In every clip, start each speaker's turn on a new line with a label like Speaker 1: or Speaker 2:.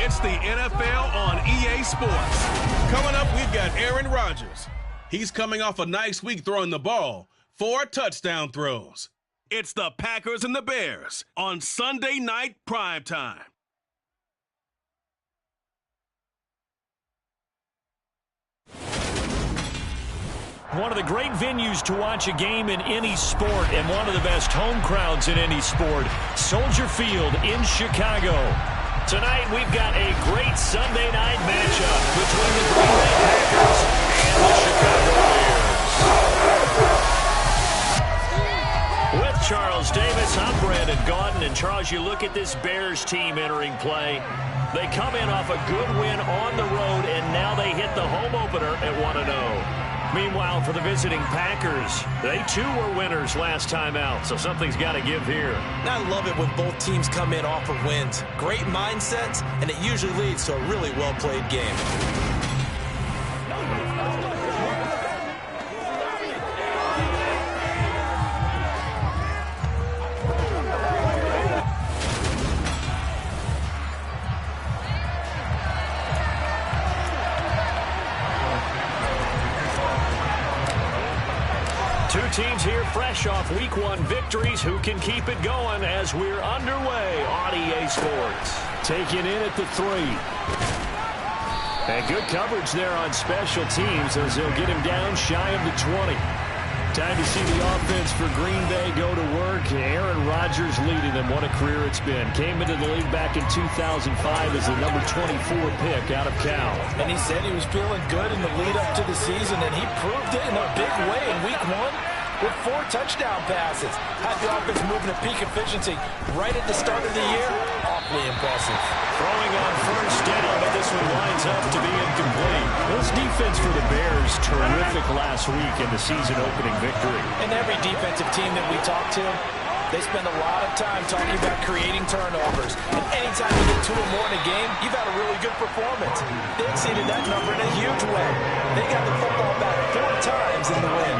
Speaker 1: It's the NFL on EA Sports. Coming up, we've got Aaron Rodgers. He's coming off a nice week throwing the ball, 4 touchdown throws. It's the Packers and the Bears on Sunday Night Primetime.
Speaker 2: One of the great venues to watch a game in any sport and one of the best home crowds in any sport, Soldier Field in Chicago. Tonight we've got a great Sunday night matchup between the Green Bay Packers and the Chicago Bears. With Charles Davis, I'm Brandon Gaudin, and Charles, you look at this Bears team entering play. They come in off a good win on the road, and now they hit the home opener at 1-0. Meanwhile, for the visiting Packers, they too were winners last time out, so something's got to give here.
Speaker 3: I love it when both teams come in off of wins. Great mindsets, and it usually leads to a really well-played game.
Speaker 2: Two teams here fresh off Week 1 victories. Who can keep it going as we're underway on EA Sports? Taking in at the 3. And good coverage there on special teams as they'll get him down shy of the 20. Time to see the offense for Green Bay go to work. Aaron Rodgers leading them. What a career it's been. Came into the league back in 2005 as the number 24 pick out of Cal.
Speaker 3: And he said he was feeling good in the lead up to the season, and he proved it in a big way in Week 1 with 4 touchdown passes. Had the offense moving at peak efficiency right at the start of the year. Awfully impressive.
Speaker 2: Throwing on first down, but this one winds up to be incomplete. This defense for the Bears, terrific last week in the season opening victory.
Speaker 3: And every defensive team that we talk to, they spend a lot of time talking about creating turnovers. And anytime you get 2 or more in a game, you've had a really good performance. They exceeded that number in a huge way. They got the football back 4 times in the win.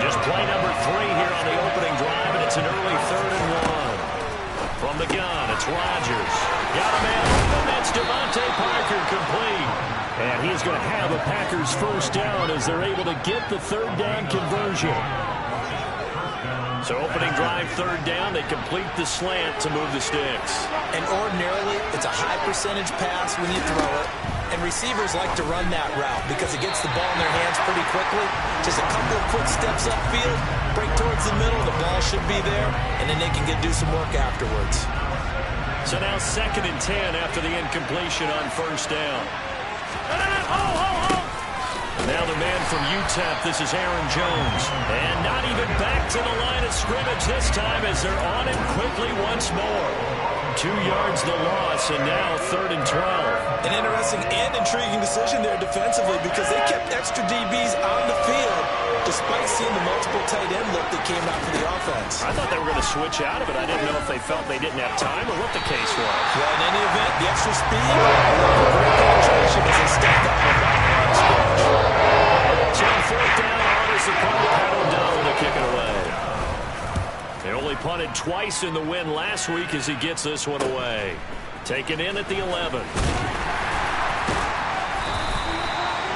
Speaker 2: Just play number 3 here on the opening drive, and it's an early 3rd and 1. From the gun, it's Rodgers. Got a man open, that's Devontae Parker complete. And he's going to have a Packers first down as they're able to get the 3rd down conversion. So opening drive, 3rd down, they complete the slant to move the sticks.
Speaker 3: And ordinarily, it's a high percentage pass when you throw it. And receivers like to run that route because it gets the ball in their hands pretty quickly. Just a couple of quick steps upfield, break towards the middle, the ball should be there, and then they can do some work afterwards.
Speaker 2: So now 2nd and 10 after the incompletion on first down. Now the man from UTEP, this is Aaron Jones. And not even back to the line of scrimmage this time as they're on him quickly once more. 2 yards the loss, and now 3rd and 12.
Speaker 3: An interesting and intriguing decision there defensively because they kept extra DBs on the field despite seeing the multiple tight end look that came out for the offense.
Speaker 2: I thought they were going to switch out of it. I didn't know if they felt they didn't have time or what the case was.
Speaker 3: Well, in any event, the extra speed, great penetration as they stepped up with that long stretch.
Speaker 2: So on 4th down, honors the punt, Pat O'Donnell to kick it away. They only punted twice in the win last week as he gets this one away. Taken in at the 11.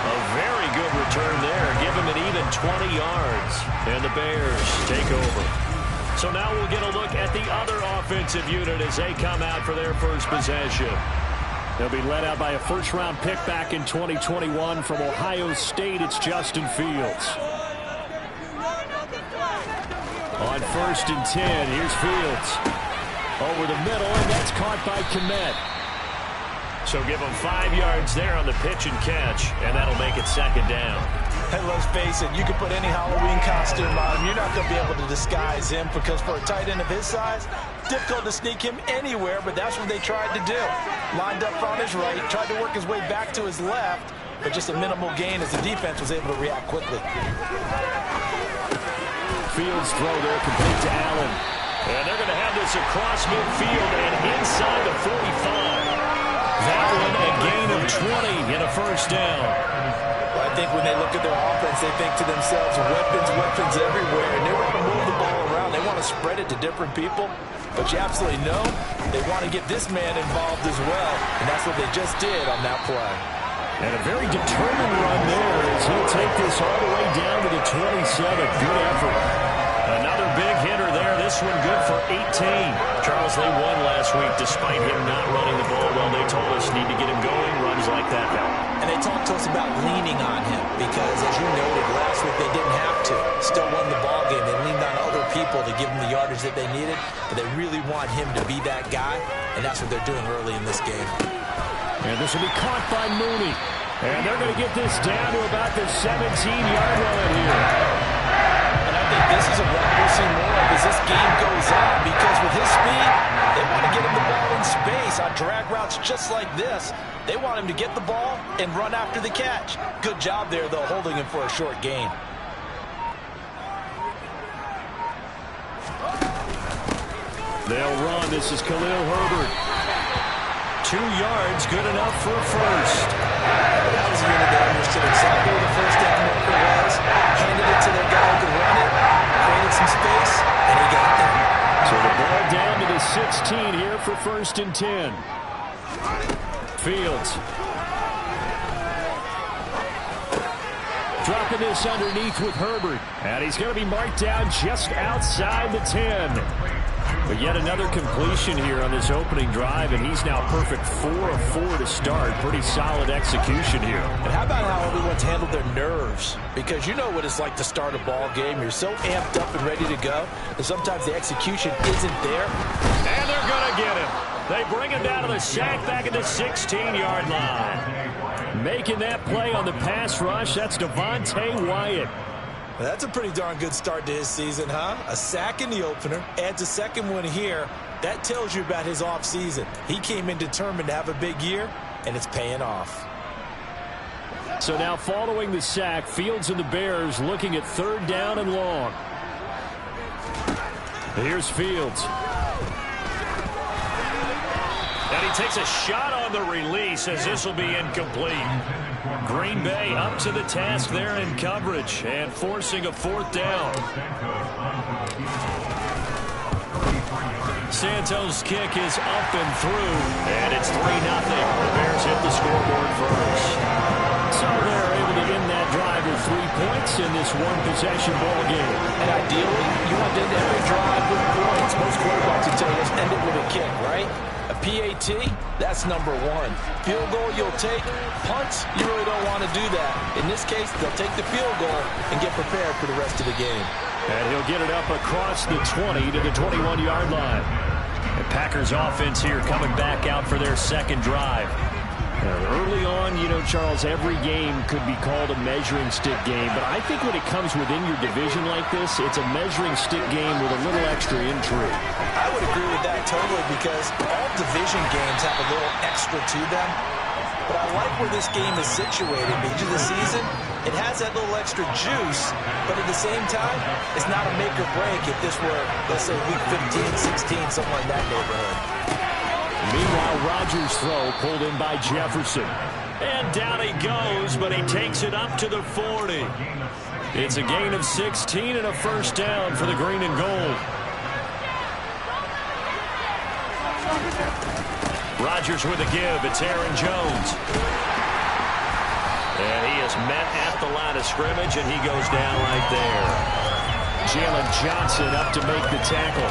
Speaker 2: A very good return there. Give him an even 20 yards. And the Bears take over. So now we'll get a look at the other offensive unit as they come out for their first possession. They'll be led out by a first-round pick back in 2021 from Ohio State. It's Justin Fields. On 1st and 10, here's Fields. Over the middle, and that's caught by Kmet. So give him 5 yards there on the pitch and catch, and that'll make it 2nd down.
Speaker 3: And let's face it, you can put any Halloween costume on him. You're not going to be able to disguise him because for a tight end of his size, difficult to sneak him anywhere, but that's what they tried to do. Lined up on his right, tried to work his way back to his left, but just a minimal gain as the defense was able to react quickly.
Speaker 2: Fields throw there, complete to Allen. And they're going to have this across midfield and inside the 45. That one a gain of 20 and a first down.
Speaker 3: Well, I think when they look at their offense, they think to themselves, weapons, weapons everywhere. And they want to move the ball around. They want to spread it to different people. But you absolutely know they want to get this man involved as well. And that's what they just did on that play.
Speaker 2: And a very determined run there as he'll take this all the way down to the 27. Good effort. Another big hitter there. This one good for 18. Charles, they won last week despite him not running the ball well. They told us need to get him going. Runs like that help.
Speaker 3: And they talked to us about leaning on him because, as you noted, last week they didn't have to. Still won the ball game. They leaned on other people to give them the yardage that they needed. But they really want him to be that guy, and that's what they're doing early in this game.
Speaker 2: And this will be caught by Mooney. And they're going to get this down to about the 17-yard line here.
Speaker 3: And I think this is a run we'll see more of as this game goes on, because with his speed, they want to get him the ball in space on drag routes just like this. They want him to get the ball and run after the catch. Good job there, though, holding him for a short gain.
Speaker 2: They'll run. This is Khalil Herbert. 2 yards, good enough for a first.
Speaker 3: That was a unit that understood exactly where the first down marker was, handed it to their guy who could run it, created some space, and he got there.
Speaker 2: So the ball down to the 16 here for 1st and 10. Fields. Dropping this underneath with Herbert. And he's going to be marked down just outside the 10. But yet another completion here on this opening drive, and he's now perfect 4 of 4 to start. Pretty solid execution here.
Speaker 3: And how about how everyone's handled their nerves? Because you know what it's like to start a ball game. You're so amped up and ready to go, and sometimes the execution isn't there.
Speaker 2: And they're going to get him. They bring him down to the sack back at the 16-yard line. Making that play on the pass rush, that's Devontae Wyatt.
Speaker 3: Well, that's a pretty darn good start to his season, huh? A sack in the opener, adds a second one here. That tells you about his offseason. He came in determined to have a big year, and it's paying off.
Speaker 2: So now following the sack, Fields and the Bears looking at 3rd down and long. Here's Fields. And he takes a shot on the release as this will be incomplete. Green Bay up to the task there in coverage and forcing a 4th down. Santos' kick is up and through, and it's 3-0. The Bears hit the scoreboard first. So they're able to end that drive with 3 points in this one-possession ball game.
Speaker 3: And ideally, you want to end every drive with points. Most quarterbacks would tell you, let's end it with a kick, right? A PAT, that's number 1. Field goal you'll take. Punts, you really don't want to do that. In this case, they'll take the field goal and get prepared for the rest of the game.
Speaker 2: And he'll get it up across the 20 to the 21-yard line. The Packers offense here coming back out for their 2nd drive. Early on, you know, Charles, every game could be called a measuring stick game, but I think when it comes within your division like this, it's a measuring stick game with a little extra intrigue.
Speaker 3: I would agree with that totally, because all division games have a little extra to them. But I like where this game is situated because of the season. It has that little extra juice, but at the same time, it's not a make or break if this were, let's say, week 15, 16, somewhere in that neighborhood.
Speaker 2: Meanwhile, Rodgers' throw pulled in by Jefferson. And down he goes, but he takes it up to the 40. It's a gain of 16 and a 1st down for the green and gold. Rodgers with a give. It's Aaron Jones. And he is met at the line of scrimmage, and he goes down right there. Jalen Johnson up to make the tackle.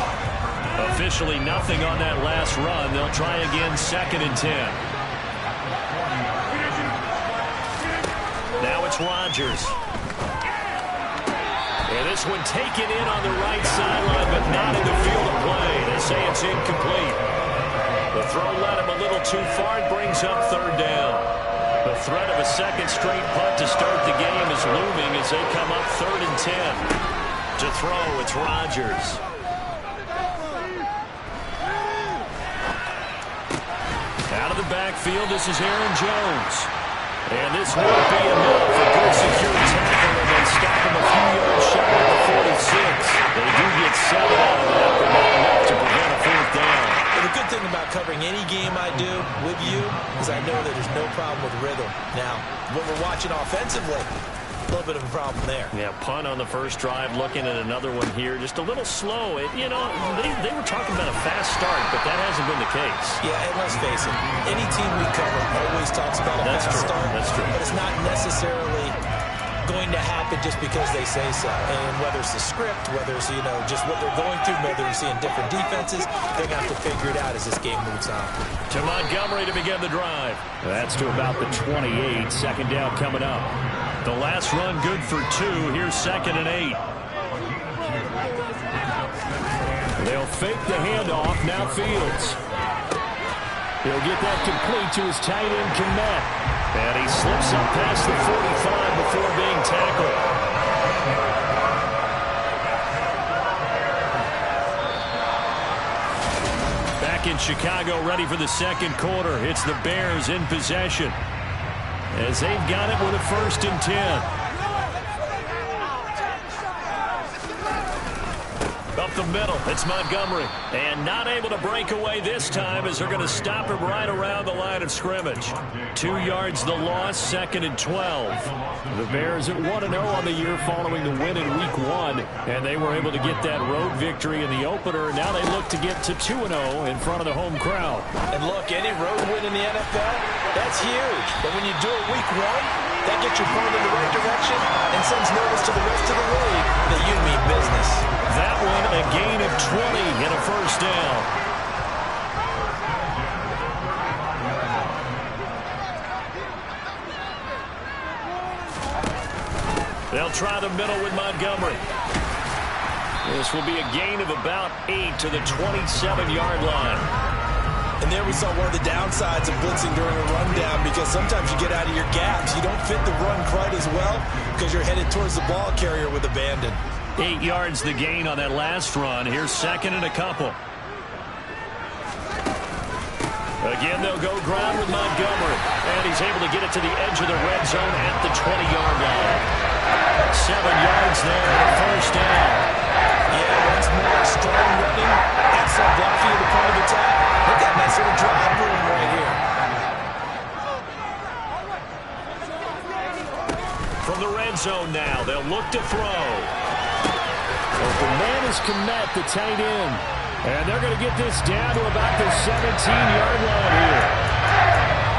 Speaker 2: Officially nothing on that last run. They'll try again 2nd and 10. Now it's Rodgers. And this one taken in on the right sideline, but not in the field of play. They say it's incomplete. The throw led him a little too far. It brings up 3rd down. The threat of a 2nd straight punt to start the game is looming as they come up 3rd and 10. To throw, it's Rodgers. Out of the backfield, this is Aaron Jones. And this won't be enough. A good secure tackle, and they stop him a few yards shy of the 46. They do get 7 out of that, but not enough to prevent a 4th down.
Speaker 3: Well, the good thing about covering any game I do with you is I know that there's no problem with rhythm. Now, when we're watching mentioned offensively, a little bit of a problem there.
Speaker 2: Yeah, punt on the first drive, looking at another one here. Just a little slow. You know, they were talking about a fast start, but that hasn't been the case.
Speaker 3: Yeah, and let's face it, any team we cover always talks about a fast start.
Speaker 2: That's true.
Speaker 3: But it's not necessarily going to happen just because they say so. And whether it's the script, whether it's, just what they're going through, whether you're seeing different defenses, they're going to have to figure it out as this game moves on.
Speaker 2: To Montgomery to begin the drive. That's to about the 28. Second down coming up. The last run good for 2. Here's 2nd and 8. They'll fake the handoff. Now Fields. He'll get that complete to his tight end, Kmet. And he slips up past the 45 before being tackled. Back in Chicago, ready for the second quarter. It's the Bears in possession, as they've got it with a 1st and 10. Up the middle, it's Montgomery. And not able to break away this time, as they're going to stop him right around the line of scrimmage. 2 yards the loss, 2nd and 12. The Bears at 1-0 on the year following the win in Week 1. And they were able to get that road victory in the opener. Now they look to get to 2-0 in front of the home crowd.
Speaker 3: And look, any road win in the NFL, that's huge. But when you do it Week 1, that gets your opponent in the right direction and sends notice to the rest of the league that you mean business.
Speaker 2: That one, a gain of 20 and a 1st down. They'll try the middle with Montgomery. This will be a gain of about 8 to the 27-yard line.
Speaker 3: And there we saw one of the downsides of blitzing during a rundown, because sometimes you get out of your gaps. You don't fit the run quite as well because you're headed towards the ball carrier with abandon.
Speaker 2: 8 yards the gain on that last run. Here's 2nd and a couple. Again, they'll go ground with Montgomery. And he's able to get it to the edge of the red zone at the 20-yard line. 7 yards there and a 1st down.
Speaker 3: Yeah, once more, strong running. Excellent blocking at the point of attack. Look at that nice little drive room right here.
Speaker 2: From the red zone now, they'll look to throw. Open man is Kmet, the tight end. And they're going to get this down to about the 17-yard line here.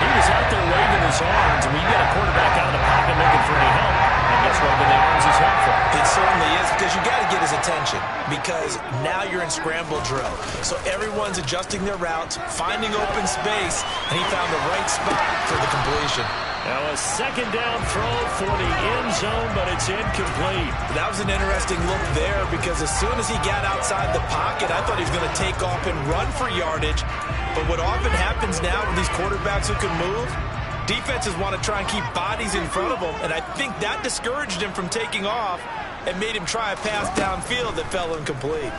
Speaker 2: He was out there waving his arms, and when you get a quarterback out of the pocket looking for any help, I guess waving the arms is helpful.
Speaker 3: It certainly is, because you got to get his attention, because now you're in scramble drill. So everyone's adjusting their routes, finding open space, and he found the right spot for the completion.
Speaker 2: Now a 2nd down throw for the end zone, but it's incomplete.
Speaker 3: That was an interesting look there, because as soon as he got outside the pocket, I thought he was going to take off and run for yardage. But what often happens now with these quarterbacks who can move, defenses want to try and keep bodies in front of them, and I think that discouraged him from taking off and made him try a pass downfield that fell incomplete.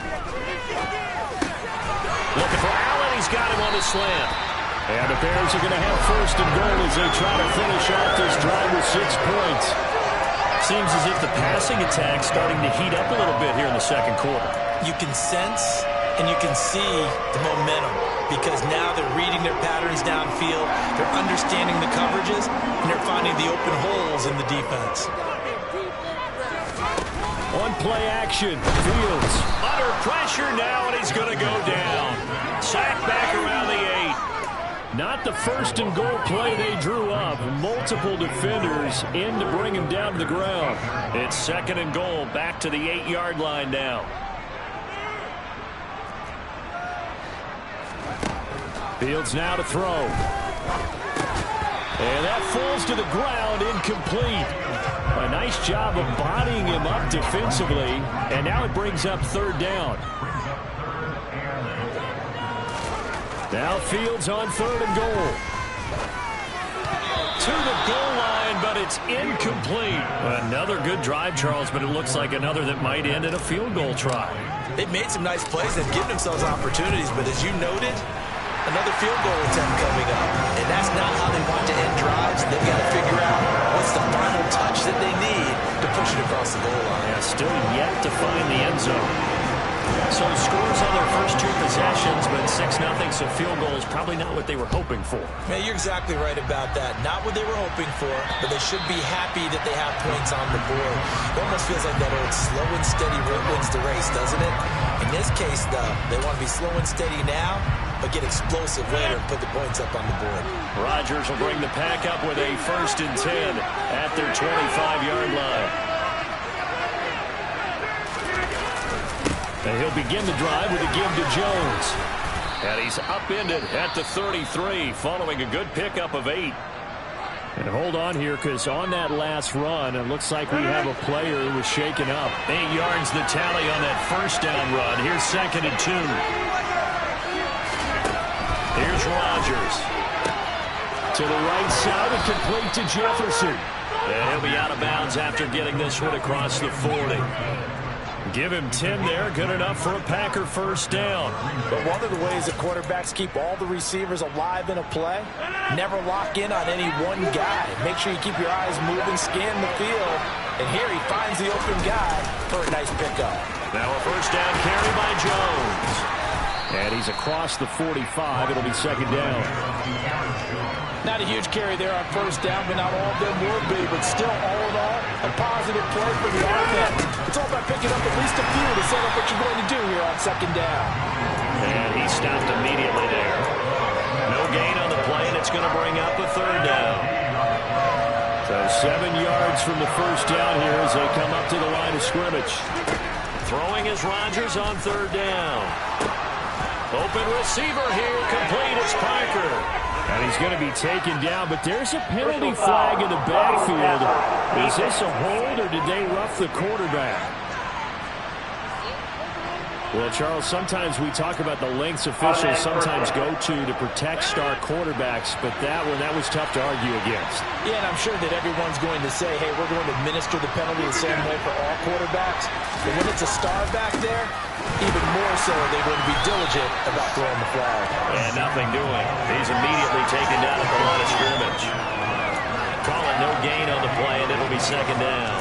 Speaker 2: Looking for Allen. He's got him on the slant. And the Bears are going to have 1st and goal as they try to finish off this drive with 6 points. Seems as if the passing attack's starting to heat up a little bit here in the second quarter.
Speaker 3: You can sense and you can see the momentum, because now they're reading their patterns downfield, they're understanding the coverages, and they're finding the open holes in the defense.
Speaker 2: On play action, Fields under pressure now, and he's going to go down. Sacked back around the 8. Not the 1st and goal play they drew up. Multiple defenders in to bring him down to the ground. It's 2nd and goal, back to the 8-yard line now. Fields now to throw. And that falls to the ground, incomplete. A nice job of bodying him up defensively. And now it brings up 3rd down. Now Fields on 3rd and goal. To the goal line, but it's incomplete. Another good drive, Charles, but it looks like another that might end in a field goal try.
Speaker 3: They've made some nice plays. They've given themselves opportunities, but as you noted, another field goal attempt coming up. And that's not how they want to end drives. They've got to figure out what's the final touch that they need to push it across the goal line.
Speaker 2: Yeah, still yet to find the end zone. So scores on their first 2 possessions, but 6-0, so field goal is probably not what they were hoping for.
Speaker 3: Man, you're exactly right about that. Not what they were hoping for, but they should be happy that they have points on the board. It almost feels like that old slow and steady wins the race, doesn't it? In this case, though, they want to be slow and steady now, but get explosive later and put the points up on the board.
Speaker 2: Rodgers will bring the pack up with a 1st and 10 at their 25-yard line. And he'll begin the drive with a give to Jones. And he's upended at the 33 following a good pickup of 8. And hold on here, because on that last run, it looks like we have a player who was shaken up. 8 yards the tally on that 1st down run. Here's 2nd and 2. Here's Rodgers. To the right side and complete to Jefferson. And he'll be out of bounds after getting this one across the 40. Give him 10 there. Good enough for a Packer 1st down.
Speaker 3: But one of the ways that quarterbacks keep all the receivers alive in a play, never lock in on any one guy. Make sure you keep your eyes moving, scan the field. And here he finds the open guy for a nice pickup.
Speaker 2: Now a 1st down carry by Jones. And he's across the 45. It'll be 2nd down.
Speaker 3: Not a huge carry there on 1st down, but not all of them will be. But still, all in all, a positive play for the offense. It's all about picking up at least a few to set up what you're going to do here on 2nd down.
Speaker 2: And he stopped immediately there. No gain on the play, and it's going to bring up a 3rd down. So 7 yards from the 1st down here as they come up to the line of scrimmage. Throwing is Rodgers on 3rd down. Open receiver here, complete. It's Parker. And he's going to be taken down, but there's a penalty flag in the backfield. Is this a hold, or did they rough the quarterback? Well, Charles, sometimes we talk about the lengths officials sometimes go to protect star quarterbacks, but that was tough to argue against.
Speaker 3: Yeah, and I'm sure that everyone's going to say, hey, we're going to administer the penalty the same way for all quarterbacks. But when it's a star back there, even more so are they going to be diligent about throwing the flag.
Speaker 2: And nothing doing. He's immediately taken down at the line of scrimmage. Calling no gain on the play, and it'll be 2nd down.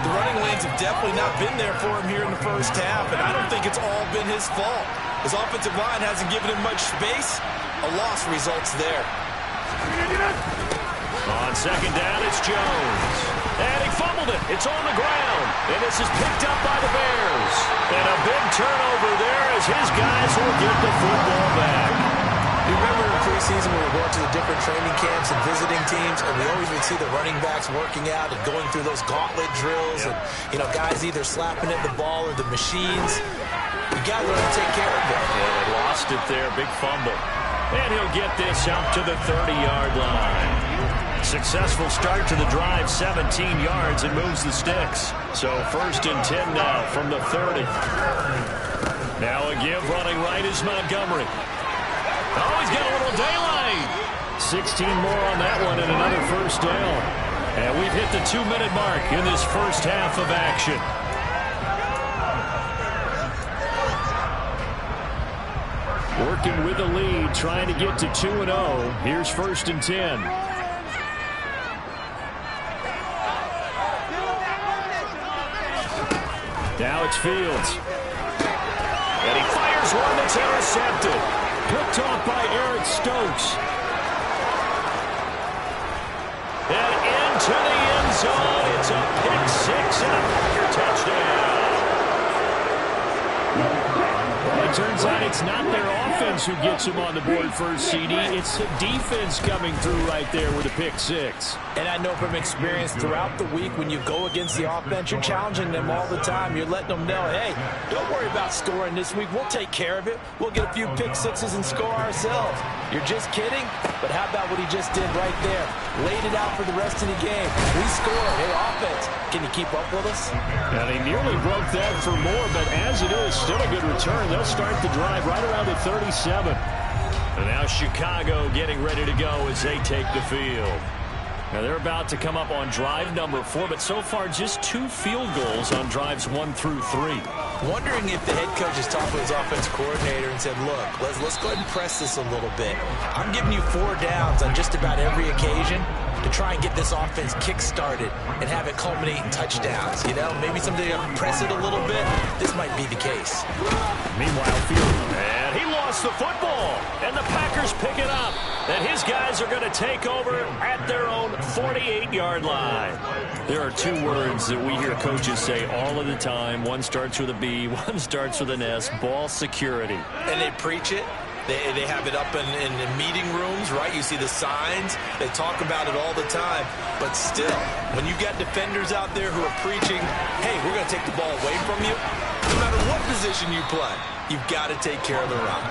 Speaker 3: The running lanes have definitely not been there for him here in the 1st half, and I don't think it's all been his fault. His offensive line hasn't given him much space. A loss results there.
Speaker 2: On 2nd down, it's Jones. And he fumbled it. It's on the ground. And this is picked up by the Bears. And a big turnover there as his guys will get the football back.
Speaker 3: You remember in preseason when we were going to the different training camps and visiting teams, and we always would see the running backs working out and going through those gauntlet drills, and guys either slapping at the ball or the machines. You got to learn to take care of it.
Speaker 2: Yeah, they lost it there. Big fumble. And he'll get this out to the 30-yard line. Successful start to the drive, 17 yards, and moves the sticks. So 1st and 10 now from the 30. Now a give running right is Montgomery. Oh, he's got a little daylight. 16 more on that one and another 1st down. And we've hit the 2-minute mark in this 1st half of action. Working with the lead, trying to get to 2-0. Here's 1st and 10. Now it's Fields. And he fires one that's intercepted. Picked off by Eric Stokes. And into the end zone. It's a pick 6 and a Packer touchdown. Well, it turns out it's not their offense who gets them on the board first, CD. It's the defense coming through right there with a pick 6.
Speaker 3: And I know from experience throughout the week when you go against the offense, you're challenging them all the time. You're letting them know, hey, don't worry about scoring this week. We'll take care of it. We'll get a few pick 6s and score ourselves. You're just kidding? But how about what he just did right there? Laid it out for the rest of the game. We scored. Hey, offense, can you keep up with us?
Speaker 2: And he nearly broke that for more, but as it is, still a good return. They'll start the drive right around the 37. And now Chicago getting ready to go as they take the field. Now they're about to come up on drive number 4, but so far just 2 field goals on drives 1 through 3.
Speaker 3: Wondering if the head coach has talked with his offense coordinator and said, look, let's go ahead and press this a little bit. I'm giving you 4 downs on just about every occasion. to try and get this offense kick-started and have it culminate in touchdowns. You know, maybe someday you press it a little bit. This might be the case.
Speaker 2: Meanwhile, Field, and he lost the football, and the Packers pick it up. And his guys are going to take over at their own 48-yard line. There are two words that we hear coaches say all of the time. One starts with a B, one starts with an S, ball security.
Speaker 3: And they preach it. They have it up in meeting rooms, right? You see the signs. They talk about it all the time. But still, when you got defenders out there who are preaching, hey, we're going to take the ball away from you, no matter what position you play, you've got to take care of the rock.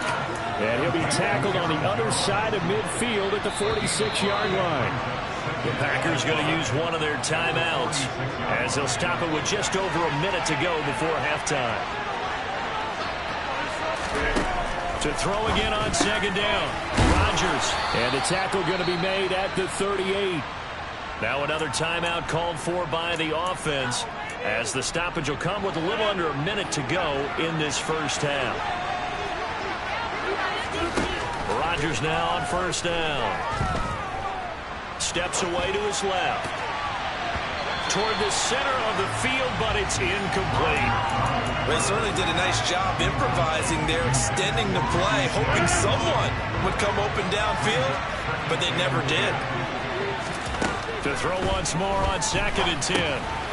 Speaker 2: And he'll be tackled on the other side of midfield at the 46-yard line. The Packers going to use one of their timeouts as they'll stop it with just over a minute to go before halftime. To throw again on second down. Rodgers. And the tackle going to be made at the 38. Now another timeout called for by the offense as the stoppage will come with a little under a minute to go in this first half. Rodgers now on first down. Steps away to his left. Toward the center of the field, but it's incomplete.
Speaker 3: They certainly did a nice job improvising there, extending the play, hoping someone would come open downfield, but they never did.
Speaker 2: To throw once more on 2nd and 10.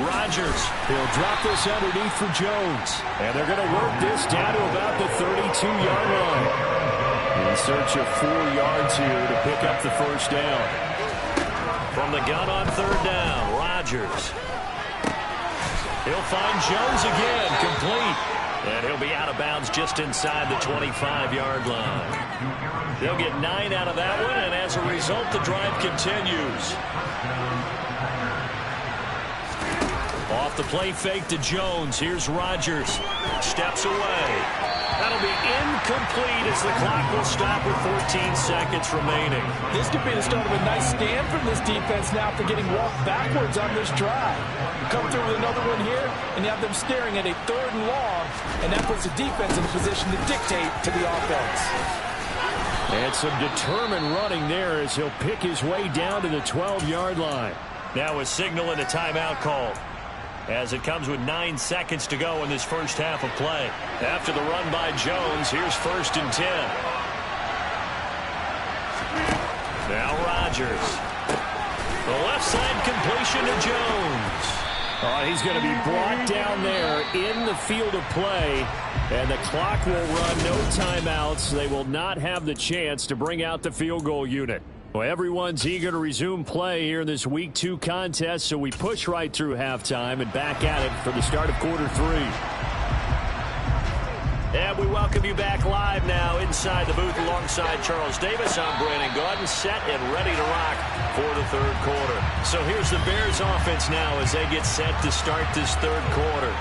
Speaker 2: Rodgers. He'll drop this underneath for Jones. And they're going to work this down to about the 32-yard line. In search of 4 yards here to pick up the first down. From the gun on third down, Rodgers. He'll find Jones again, complete. And he'll be out of bounds just inside the 25-yard line. They'll get 9 out of that one, and as a result, the drive continues. Off the play fake to Jones. Here's Rodgers. Steps away. That'll be incomplete as the clock will stop with 14 seconds remaining.
Speaker 3: This could be the start of a nice stand from this defense now for getting walked backwards on this drive. Come through with another one here, and you have them staring at a 3rd and long, and that puts the defense in a position to dictate to the offense.
Speaker 2: And some determined running there as he'll pick his way down to the 12-yard line. Now a signal and a timeout call, as it comes with 9 seconds to go in this first half of play. After the run by Jones, here's 1st and 10. Now Rodgers. The left side completion to Jones. Oh, he's going to be brought down there in the field of play, and the clock will run, no timeouts. They will not have the chance to bring out the field goal unit. Well, everyone's eager to resume play here in this Week 2 contest, so we push right through halftime and back at it for the start of quarter 3. And we welcome you back live now inside the booth alongside Charles Davis. I'm Brandon Gaudin, set and ready to rock for the 3rd quarter. So here's the Bears offense now as they get set to start this 3rd quarter.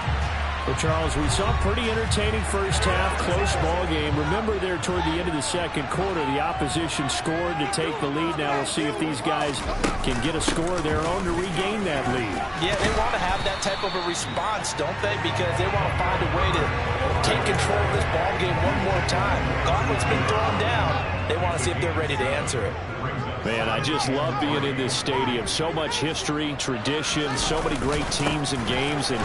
Speaker 2: Well, Charles, we saw a pretty entertaining first half, close ball game. Remember there toward the end of the 2nd quarter, the opposition scored to take the lead. Now we'll see if these guys can get a score of their own to regain that lead.
Speaker 3: Yeah, they want to have that type of a response, don't they? Because they want to find a way to take control of this ball game one more time. Gauntlet's been thrown down. They want to see if they're ready to answer it.
Speaker 2: Man, I just love being in this stadium. So much history, tradition, so many great teams and games, and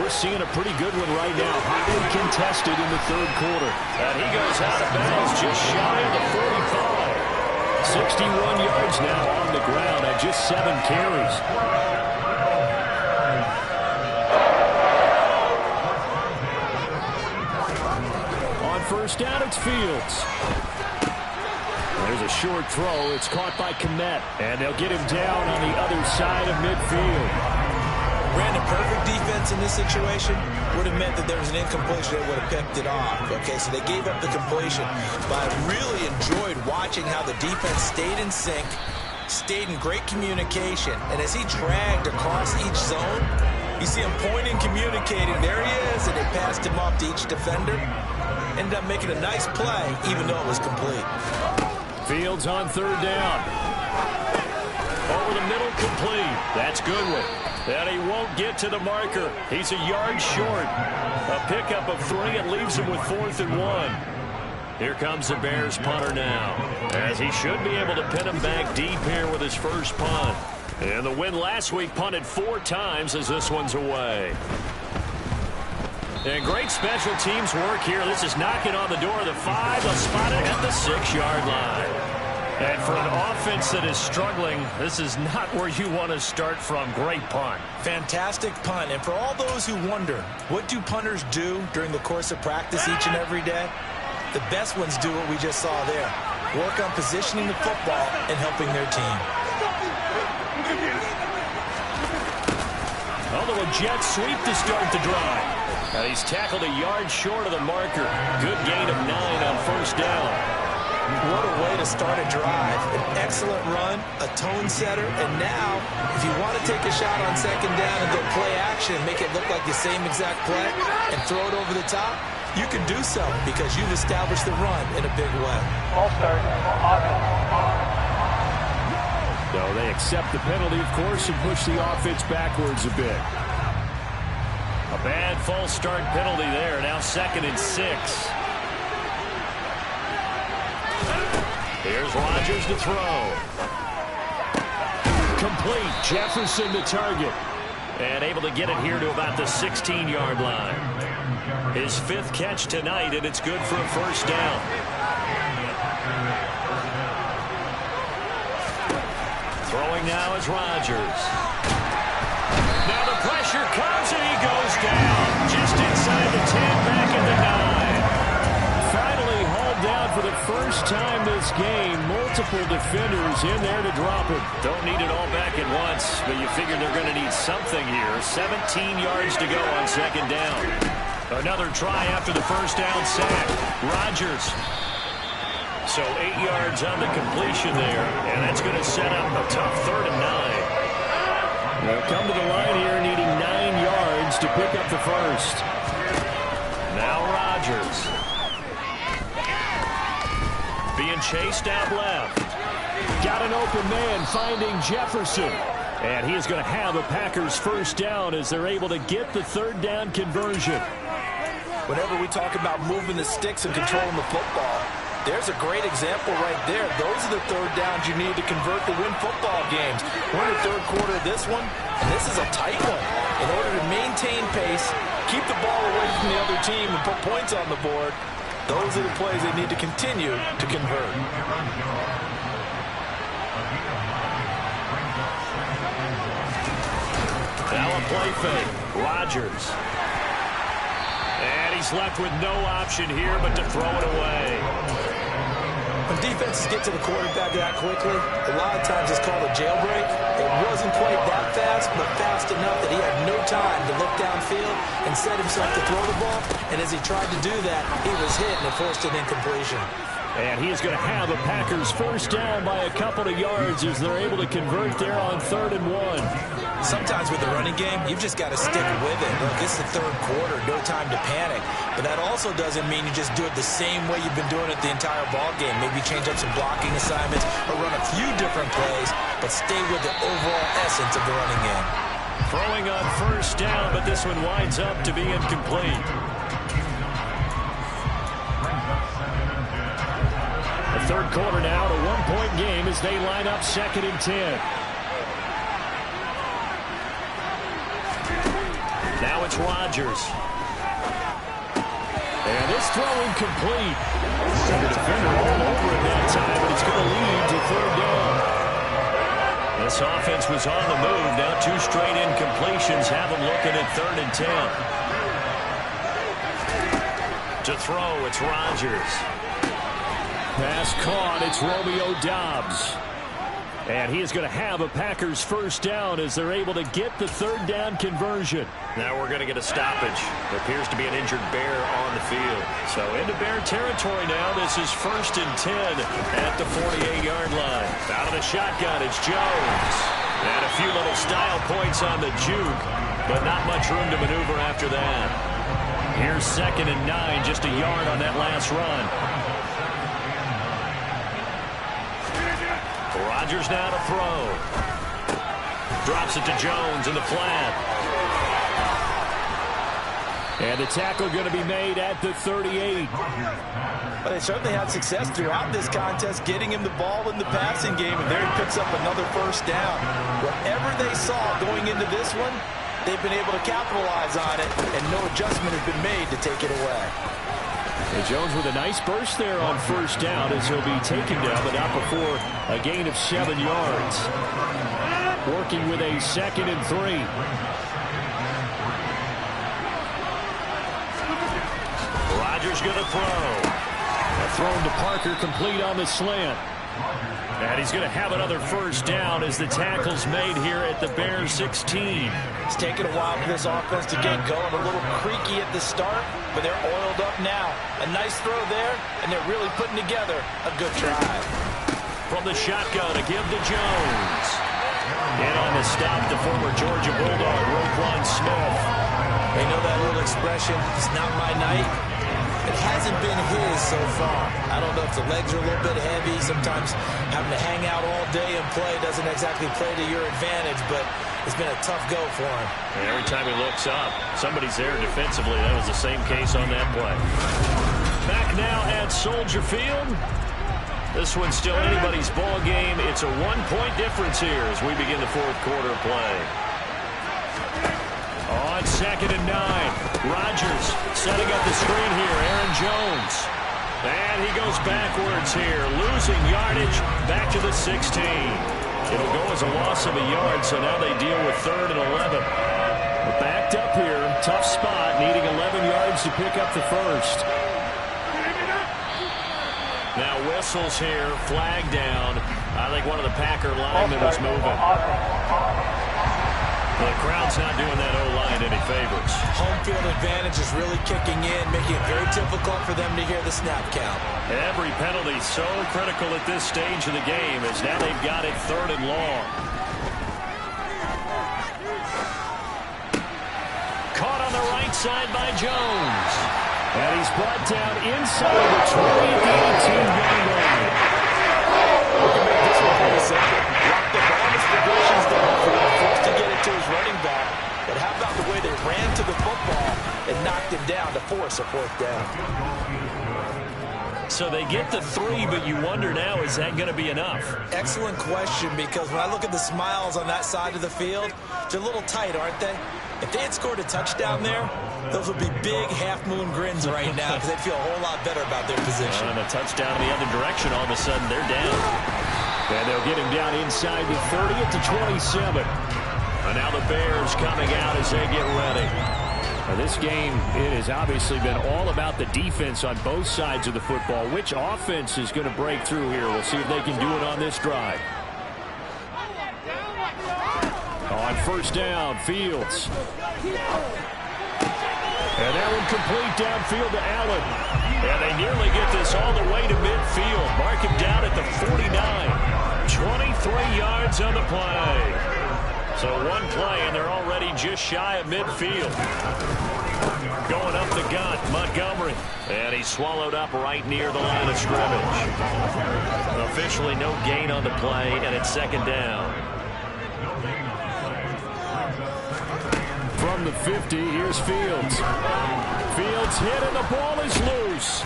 Speaker 2: we're seeing a pretty good one right now. Hotly contested in the 3rd quarter. And he goes out of bounds just shy of the 45. 61 yards now on the ground at just 7 carries. On first down, it's Fields. There's a short throw. It's caught by Kmet. And they'll get him down on the other side of midfield.
Speaker 3: Brandon, perfect defense in this situation would have meant that there was an incompletion that would have picked it off. Okay, so they gave up the completion. But I really enjoyed watching how the defense stayed in sync, stayed in great communication. And as he dragged across each zone, you see him pointing, communicating. There he is, and they passed him off to each defender. Ended up making a nice play, even though it was complete.
Speaker 2: Fields on 3rd down. Over the middle, complete. That's Goodwin. And he won't get to the marker. He's a yard short. A pickup of 3 and leaves him with 4th and 1. Here comes the Bears punter now, as he should be able to pin him back deep here with his first punt. And the win last week punted 4 times as this one's away. And great special teams work here. This is knocking on the door of the 5. They'll spot it at the 6-yard line. And for an offense that is struggling, this is not where you want to start from. Great punt.
Speaker 3: Fantastic punt. And for all those who wonder, what do punters do during the course of practice each and every day? The best ones do what we just saw there. Work on positioning the football and helping their team.
Speaker 2: Although a jet sweep to start the drive. Now he's tackled a yard short of the marker. Good gain of 9 on first down.
Speaker 3: What a way to start a drive. An excellent run, a tone setter, and now, if you want to take a shot on second down and go play action and make it look like the same exact play and throw it over the top, you can do so because you've established the run in a big way.
Speaker 4: All start.
Speaker 2: No, they accept the penalty, of course, and push the offense backwards a bit. A bad false start penalty there. Now 2nd and 6. Here's Rodgers to throw. Complete. Jefferson to target. And able to get it here to about the 16-yard line. His 5th catch tonight, and it's good for a first down. Throwing now is Rodgers. Now the pressure comes, and he goes down. Just inside the 10, back at the 9. Finally hauled down for the first time this game. Multiple defenders in there to drop him. Don't need it all back at once, but you figure they're going to need something here. 17 yards to go on second down. Another try after the first down sack. Rodgers. So 8 yards on the completion there, and that's going to set up a tough 3rd and 9. They'll come to the line here needing 9 yards to pick up the first. Now Rodgers. Being chased out left. Got an open man finding Jefferson. And he is going to have a Packers first down as they're able to get the 3rd down conversion.
Speaker 3: Whenever we talk about moving the sticks and controlling the football, there's a great example right there. Those are the 3rd downs you need to convert to win football games. We're in the 3rd quarter of this one, and this is a tight one. In order to maintain pace, keep the ball away from the other team, and put points on the board, those are the plays they need to continue to convert.
Speaker 2: Now a play fake. Rodgers. And he's left with no option here but to throw it away.
Speaker 3: When defenses get to the quarterback that quickly, a lot of times it's called a jailbreak. It wasn't quite that fast, but fast enough that he had no time to look downfield and set himself to throw the ball. And as he tried to do that, he was hit and it forced an incompletion.
Speaker 2: And he is going to have a Packers first down by a couple of yards as they're able to convert there on 3rd and 1.
Speaker 3: Sometimes with the running game, you've just got to stick with it. Look, it's the 3rd quarter, no time to panic. But that also doesn't mean you just do it the same way you've been doing it the entire ball game. Maybe change up some blocking assignments or run a few different plays, but stay with the overall essence of the running game.
Speaker 2: Throwing on first down, but this one winds up to be incomplete. The 3rd quarter now, a 1-point game as they line up 2nd and 10. Now it's Rodgers. And this throw incomplete. The defender all over it that time, but it's going to lead to 3rd down. This offense was on the move. Now 2 straight incompletions have them looking at 3rd and 10. To throw, it's Rodgers. Pass caught. It's Romeo Doubs. And he is going to have a Packers first down as they're able to get the 3rd down conversion. Now we're going to get a stoppage. There appears to be an injured Bear on the field. So into Bear territory now. This is 1st and 10 at the 48-yard line. Out of the shotgun, it's Jones. And a few little style points on the juke, but not much room to maneuver after that. Here's 2nd and 9, just a yard on that last run. Rodgers now to throw. Drops it to Jones in the flat. And the tackle going to be made at the 38.
Speaker 3: But they certainly had success throughout this contest getting him the ball in the passing game, and there he picks up another first down. Whatever they saw going into this one, they've been able to capitalize on it, and no adjustment has been made to take it away.
Speaker 2: And Jones with a nice burst there on first down as he'll be taken down, but not before a gain of 7 yards. Working with a 2nd and 3. Rodgers going to throw. Thrown to Parker, complete on the slant. And he's going to have another first down as the tackle's made here at the Bears 16.
Speaker 3: It's taken a while for this offense to get going. A little creaky at the start, but they're oiled up now. A nice throw there, and they're really putting together a good drive.
Speaker 2: From the shotgun, a give to Jones. And on the stop, the former Georgia Bulldog, Roquan Smith.
Speaker 3: They know that little expression, it's not my night. It hasn't been his so far. I don't know if the legs are a little bit heavy. Sometimes having to hang out all day and play doesn't exactly play to your advantage, but it's been a tough go for him.
Speaker 2: And every time he looks up, somebody's there defensively. That was the same case on that play. Back now at Soldier Field. This one's still anybody's ball game. It's a 1-point difference here as we begin the 4th quarter play. On 2nd and 9, Rodgers setting up the screen here. Aaron Jones. And he goes backwards here, losing yardage back to the 16. It'll go as a loss of a yard, so now they deal with 3rd and 11. We're backed up here, tough spot, needing 11 yards to pick up the first. Now whistles here, flag down. I think one of the Packer linemen was moving. The crowd's not doing that O-line any favors.
Speaker 3: Home field advantage is really kicking in, making it very difficult for them to hear the snap count.
Speaker 2: Every penalty so critical at this stage of the game as now they've got it 3rd and long. Caught on the right side by Jones. And he's brought down inside the 20 at the 18-yard line.
Speaker 3: We can make this one pretty simple. Locked up all his progressions downfield, forced to get it to his running back. But how about the way they ran to the football and knocked him down to force a 4th down?
Speaker 2: So they get the 3, but you wonder now, is that going to be enough?
Speaker 3: Excellent question, because when I look at the smiles on that side of the field, they're a little tight, aren't they? If they had scored a touchdown there, those would be big half-moon grins right now because they'd feel a whole lot better about their position.
Speaker 2: And a touchdown in the other direction, all of a sudden they're down. And they'll get him down inside the 30 at the 27. And now the Bears coming out as they get ready. Now this game, it has obviously been all about the defense on both sides of the football. Which offense is going to break through here? We'll see if they can do it on this drive. On first down, Fields. And that one complete downfield to Allen. And they nearly get this all the way to midfield. Mark him down at the 49. 23 yards on the play. So one play, and they're already just shy of midfield. Going up the gut, Montgomery. And he's swallowed up right near the line of scrimmage. Officially no gain on the play, and it's 2nd down. From the 50, here's Fields. Fields hit, and the ball is loose.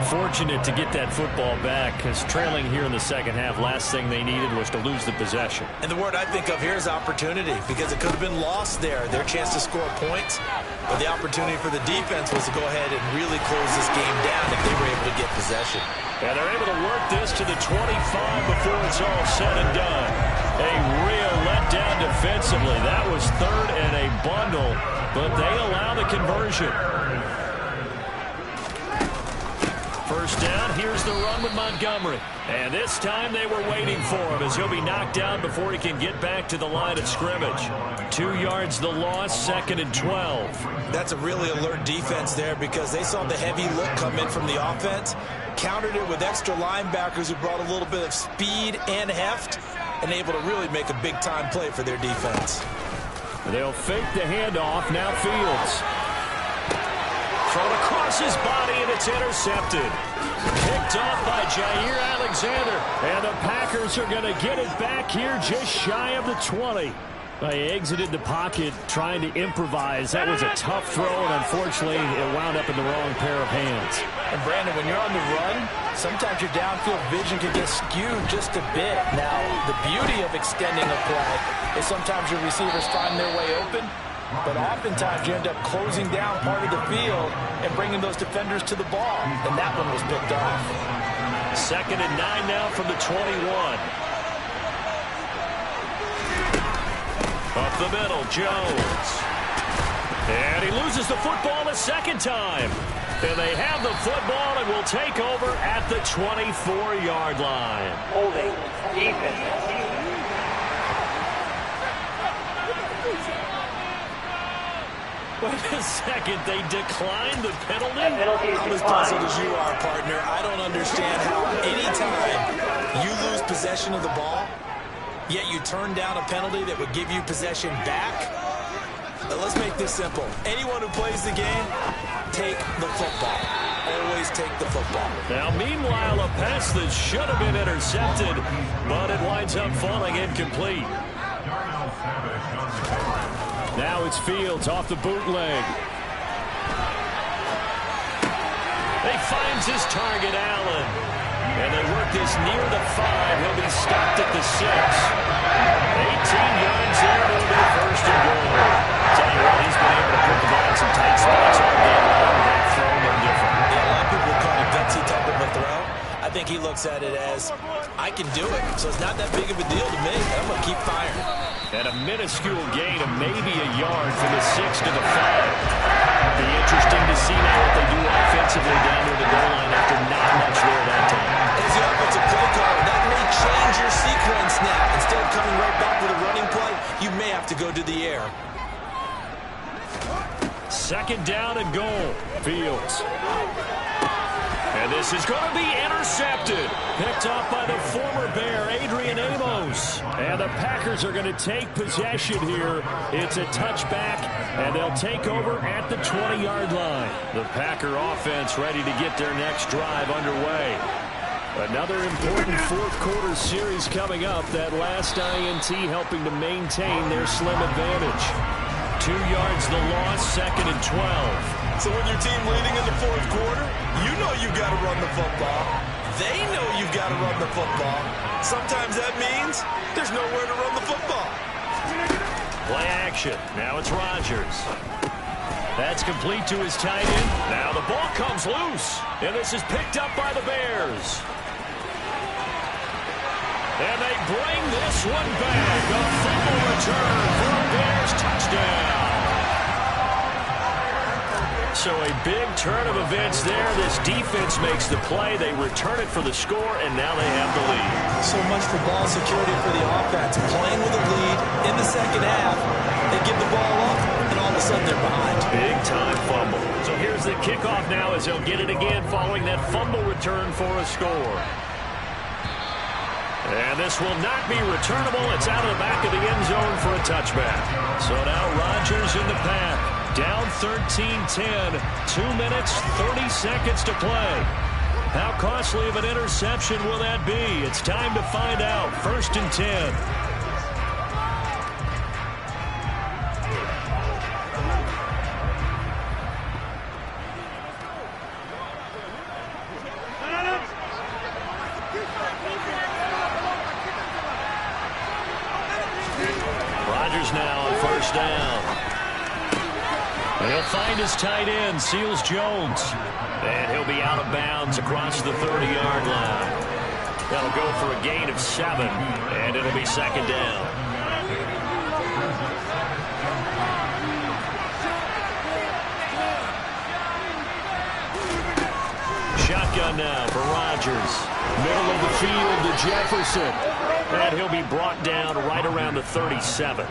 Speaker 2: Fortunate to get that football back, because trailing here in the second half, last thing they needed was to lose the possession.
Speaker 3: And the word I think of here is opportunity, because it could have been lost there, their chance to score points. But the opportunity for the defense was to go ahead and really close this game down if they were able to get possession.
Speaker 2: And they're able to work this to the 25 before it's all said and done. A real letdown defensively. That was 3rd and a bundle, but they allow the conversion. First down, here's the run with Montgomery. And this time they were waiting for him as he'll be knocked down before he can get back to the line of scrimmage. 2 yards the loss, 2nd and 12.
Speaker 3: That's a really alert defense there because they saw the heavy look come in from the offense, countered it with extra linebackers who brought a little bit of speed and heft, and able to really make a big-time play for their defense.
Speaker 2: They'll fake the handoff, now Fields. Thrown across his body, and it's intercepted. Picked off by Jair Alexander. And the Packers are going to get it back here just shy of the 20. He exited the pocket trying to improvise. That was a tough throw, and unfortunately, it wound up in the wrong pair of hands.
Speaker 3: And Brandon, when you're on the run, sometimes your downfield vision can get skewed just a bit. Now, the beauty of extending a play is sometimes your receivers find their way open, but oftentimes you end up closing down part of the field and bringing those defenders to the ball, and that one was picked off.
Speaker 2: 2nd and 9 now from the 21. Up the middle, Jones. And he loses the football a second time. And they have the football and will take over at the 24-yard line.
Speaker 4: Holding, defense.
Speaker 2: Wait a second, they declined the penalty?
Speaker 3: I'm as puzzled as you are, partner. I don't understand how anytime you lose possession of the ball, yet you turn down a penalty that would give you possession back. Let's make this simple. Anyone who plays the game, take the football. Always take the football.
Speaker 2: Now, meanwhile, a pass that should have been intercepted, but it winds up falling incomplete. Now it's Fields off the bootleg. He finds his target, Allen. And they work this near the 5. He'll be stopped at the 6. 18 yards there. It'll be 1st and goal. Tell you what, he's been able to put the ball in some tight spots all game long. That throw, no different.
Speaker 3: Yeah, a lot of people call it gutsy type of a throw. I think he looks at it as, I can do it, so it's not that big of a deal to me. I'm going to keep firing.
Speaker 2: And a minuscule gain of maybe a yard from the 6 to the 5. Be interesting to see now what they do offensively down near the goal line after not much there that time.
Speaker 3: As the offensive play caller, that may change your sequence now. Instead of coming right back with a running play, you may have to go to the air.
Speaker 2: 2nd down and goal. Fields. And this is going to be intercepted. Picked up by the former Bear, Adrian Amos. And the Packers are going to take possession here. It's a touchback, and they'll take over at the 20-yard line. The Packer offense ready to get their next drive underway. Another important fourth-quarter series coming up. That last INT helping to maintain their slim advantage. 2 yards the loss, 2nd and 12.
Speaker 3: So when your team leading in the fourth quarter, you know you've got to run the football. They know you've got to run the football. Sometimes that means there's nowhere to run the football.
Speaker 2: Play action. Now it's Rodgers. That's complete to his tight end. Now the ball comes loose. And this is picked up by the Bears. And they bring this one back. A fumble return for a Bears touchdown. So a big turn of events there. This defense makes the play. They return it for the score, and now they have the lead.
Speaker 3: So much for ball security for the offense. Playing with a lead in the second half. They give the ball up, and all of a sudden they're behind.
Speaker 2: Big-time fumble. So here's the kickoff now as they'll get it again following that fumble return for a score. And this will not be returnable. It's out of the back of the end zone for a touchback. So now Rodgers in the path. Down 13-10. 2 minutes, 30 seconds to play. How costly of an interception will that be? It's time to find out. 1st and 10. Now on 1st down. And he'll find his tight end, Seals Jones. And he'll be out of bounds across the 30-yard line. That'll go for a gain of 7, and it'll be 2nd down. Shotgun now for Rodgers. Middle of the field to Jefferson. And he'll be brought down right around the 37.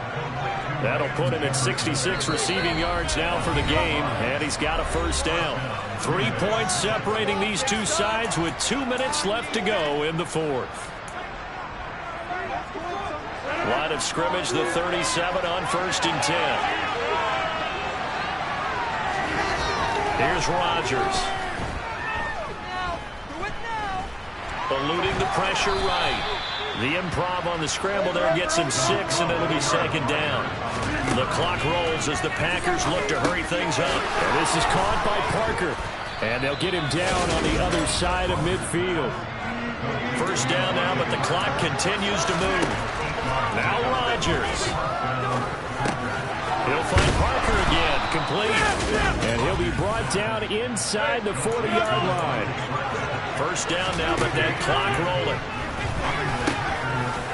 Speaker 2: That'll put him at 66 receiving yards now for the game, and he's got a 1st down. 3 points separating these two sides with 2 minutes left to go in the 4th. Line of scrimmage, the 37 on 1st and 10. Here's Rodgers. Eluding the pressure right. The improv on the scramble there gets him 6, and it'll be second down. The clock rolls as the Packers look to hurry things up.
Speaker 4: And this is caught by Parker. And they'll get him down on the other side of midfield.
Speaker 2: First down now, but the clock continues to move. Now Rodgers. He'll find Parker again, complete.
Speaker 4: And he'll be brought down inside the 40-yard line.
Speaker 2: First down now, but that clock rolling.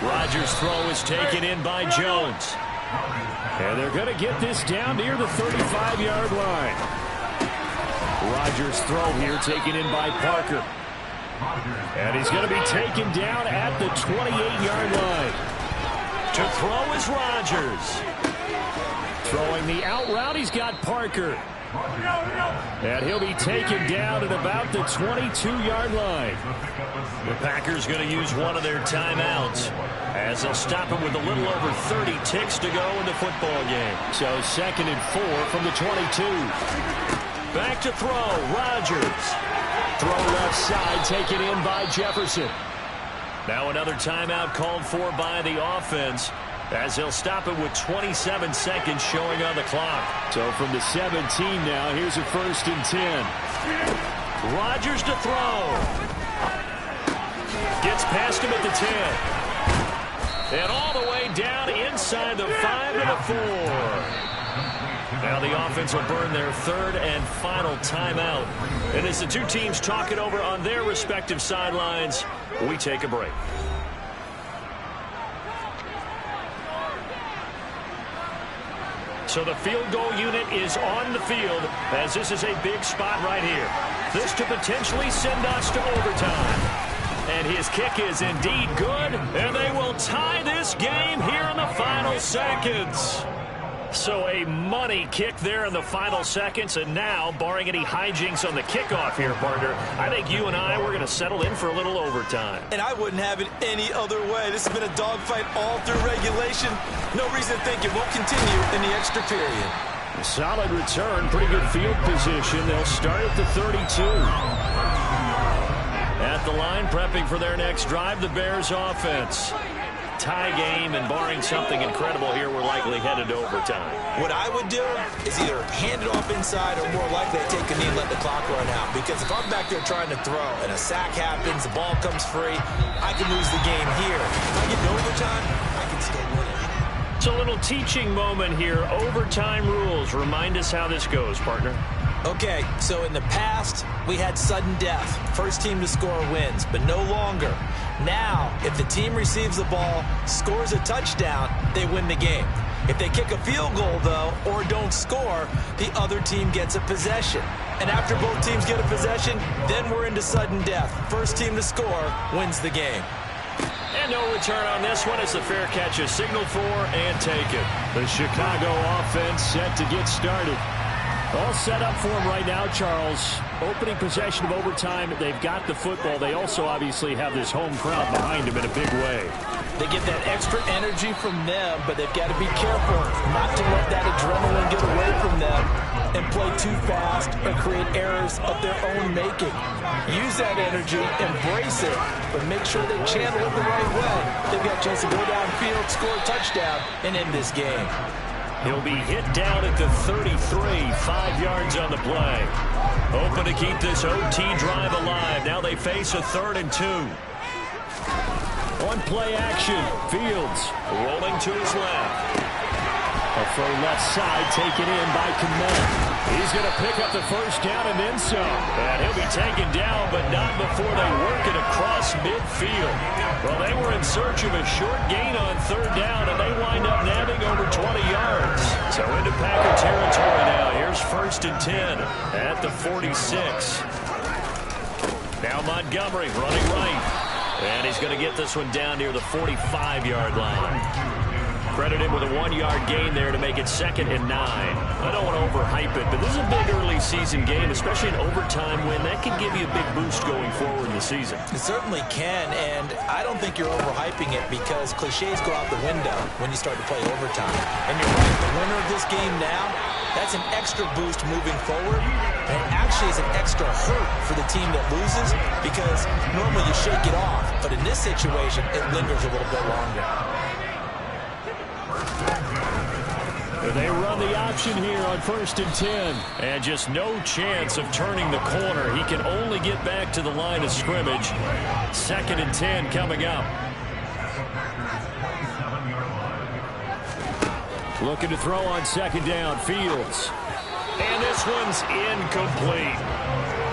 Speaker 2: Rodgers' throw is taken in by Jones.
Speaker 4: And they're going to get this down near the 35-yard line. Rodgers' throw here taken in by Parker. And he's going to be taken down at the 28-yard line.
Speaker 2: To throw is Rodgers.
Speaker 4: Throwing the out route, he's got Parker. And he'll be taken down at about the 22-yard line.
Speaker 2: The Packers going to use one of their timeouts as they'll stop him with a little over 30 ticks to go in the football game.
Speaker 4: So 2nd and 4 from the 22.
Speaker 2: Back to throw, Rodgers.
Speaker 4: Throw left side, taken in by Jefferson.
Speaker 2: Now another timeout called for by the offense as they'll stop it with 27 seconds showing on the clock.
Speaker 4: So from the 17 now, here's a 1st and 10.
Speaker 2: Rodgers to throw. Gets past him at the 10. And all the way down inside the 5 to the 4. Now the offense will burn their 3rd and final timeout. And as the two teams talk it over on their respective sidelines, we take a break. So the field goal unit is on the field as this is a big spot right here. This to potentially send us to overtime. And his kick is indeed good, and they will tie this game here in the final seconds. So a money kick there in the final seconds, and now, barring any hijinks on the kickoff here, partner, I think you and I, we're going to settle in for a little overtime.
Speaker 3: And I wouldn't have it any other way. This has been a dogfight all through regulation. No reason to think it won't continue in the extra period.
Speaker 4: Solid return, pretty good field position. They'll start at the 32.
Speaker 2: At the line, prepping for their next drive, the Bears offense. Tie game, and barring something incredible here, we're likely headed to overtime.
Speaker 3: What I would do is either hand it off inside or more likely take a knee and let the clock run out. Because if I'm back there trying to throw and a sack happens, the ball comes free, I can lose the game here. If I get to overtime, I can still win it.
Speaker 2: It's a little teaching moment here. Overtime rules. Remind us how this goes, partner.
Speaker 3: Okay, so in the past, we had sudden death. First team to score wins, but no longer. Now, if the team receives the ball, scores a touchdown, they win the game. If they kick a field goal, though, or don't score, the other team gets a possession. And after both teams get a possession, then we're into sudden death. First team to score wins the game.
Speaker 2: And no return on this one as the fair catch is signaled for and taken.
Speaker 4: The Chicago offense set to get started. All set up for him right now, Charles. Opening possession of overtime. They've got the football. They also obviously have this home crowd behind them in a big way.
Speaker 3: They get that extra energy from them, but they've got to be careful not to let that adrenaline get away from them and play too fast or create errors of their own making. Use that energy, embrace it, but make sure they channel it the right way. They've got a chance to go downfield, score a touchdown, and end this game.
Speaker 2: He'll be hit down at the 33, 5 yards on the play. Open to keep this OT drive alive. Now they face a 3rd and 2.
Speaker 4: On play action, Fields
Speaker 2: rolling to his left.
Speaker 4: A throw left side taken in by Kmet. He's going to pick up the first down and then some.
Speaker 2: And he'll be taken down, but not before they work it across midfield. Well, they were in search of a short gain on 3rd down, and they wind up nabbing over 20 yards. So into Packer territory now. Here's 1st and 10 at the 46. Now Montgomery running right. And he's going to get this one down near the 45-yard line. Credit him with a 1-yard gain there to make it 2nd and 9. I don't want to overhype it, but this is a big early season game, especially an overtime win. That can give you a big boost going forward in the season.
Speaker 3: It certainly can, and I don't think you're overhyping it because cliches go out the window when you start to play overtime. And you're right, the winner of this game now that's an extra boost moving forward. And it actually is an extra hurt for the team that loses because normally you shake it off. But in this situation, it lingers a little bit longer.
Speaker 4: They run the option here on 1st and 10. And just no chance of turning the corner. He can only get back to the line of scrimmage. 2nd and 10 coming up. Looking to throw on 2nd down. Fields. And this one's incomplete.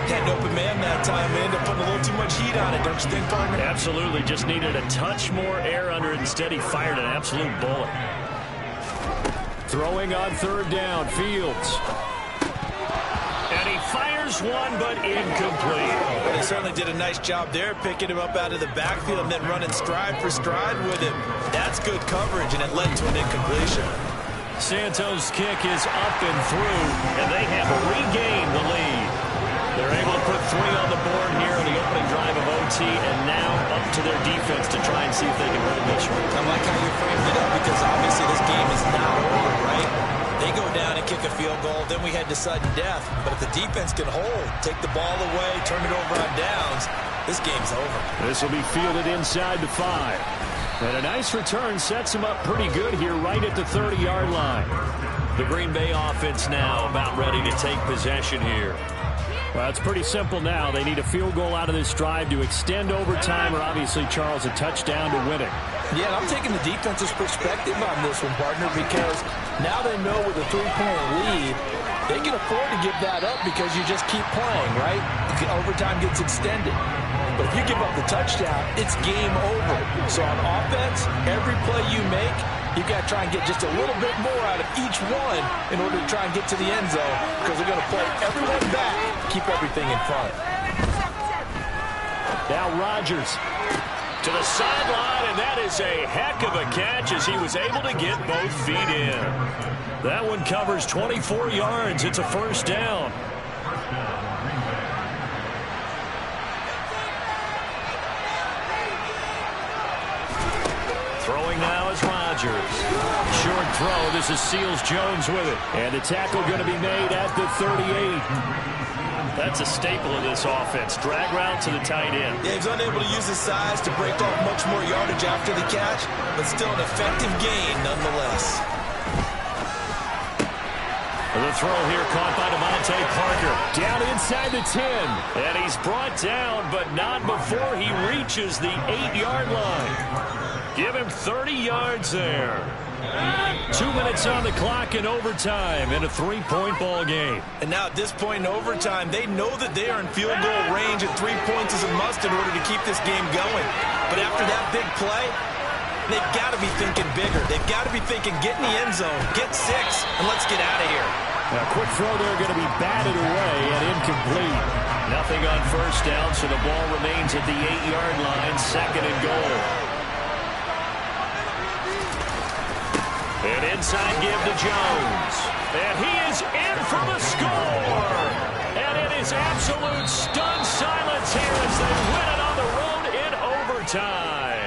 Speaker 3: Had an open man that time. They ended up putting a little too much heat on it, don't you think, partner?
Speaker 4: Absolutely. Just needed a touch more air under it. Instead, he fired an absolute bullet. Throwing on 3rd down, Fields. And he fires one, but incomplete.
Speaker 3: Well, they certainly did a nice job there, picking him up out of the backfield and then running stride for stride with him. That's good coverage, and it led to an incompletion.
Speaker 4: Santos' kick is up and through, and they have regained the lead. They're able to put 3 on the board here on the opening drive of OT, and now up to their defense to try and see if they can hold this one.
Speaker 3: I like how you framed it up because obviously this game is not over, right? They go down and kick a field goal, then we head to sudden death. But if the defense can hold, take the ball away, turn it over on downs, this game's over.
Speaker 4: This will be fielded inside the 5. And a nice return sets them up pretty good here right at the 30-yard line. The Green Bay offense now about ready to take possession here. Well, it's pretty simple now. They need a field goal out of this drive to extend overtime or obviously, Charles, a touchdown to win it.
Speaker 3: Yeah, and I'm taking the defense's perspective on this one, partner, because now they know with a 3-point lead, they can afford to give that up because you just keep playing, right? Overtime gets extended. But if you give up the touchdown, it's game over. So on offense, every play you make, you've got to try and get just a little bit more out of each one in order to try and get to the end zone because they're going to play everyone back, keep everything in front.
Speaker 4: Now Rodgers to the sideline, and that is a heck of a catch as he was able to get both feet in. That one covers 24 yards. It's a 1st down. Throwing now is Rodgers. Short throw. This is Seals-Jones with it. And the tackle going to be made at the 38. That's a staple of this offense. Drag route to the tight end.
Speaker 3: Yeah, he's unable to use his size to break off much more yardage after the catch, but still an effective gain nonetheless.
Speaker 4: The throw here caught by Devontae Parker. Down inside the 10. And he's brought down, but not before he reaches the 8-yard line. Give him 30 yards there. 2 minutes on the clock in overtime in a 3-point ball game.
Speaker 3: And now at this point in overtime, they know that they are in field goal range and 3 points is a must in order to keep this game going. But after that big play, they've got to be thinking bigger. They've got to be thinking, get in the end zone, get 6, and let's get out of here.
Speaker 4: A quick throw there going to be batted away and incomplete. Nothing on 1st down, so the ball remains at the 8-yard line, 2nd and goal. An inside give to Jones. And he is in for the score. And it is absolute stunned silence here as they win it on the road in overtime.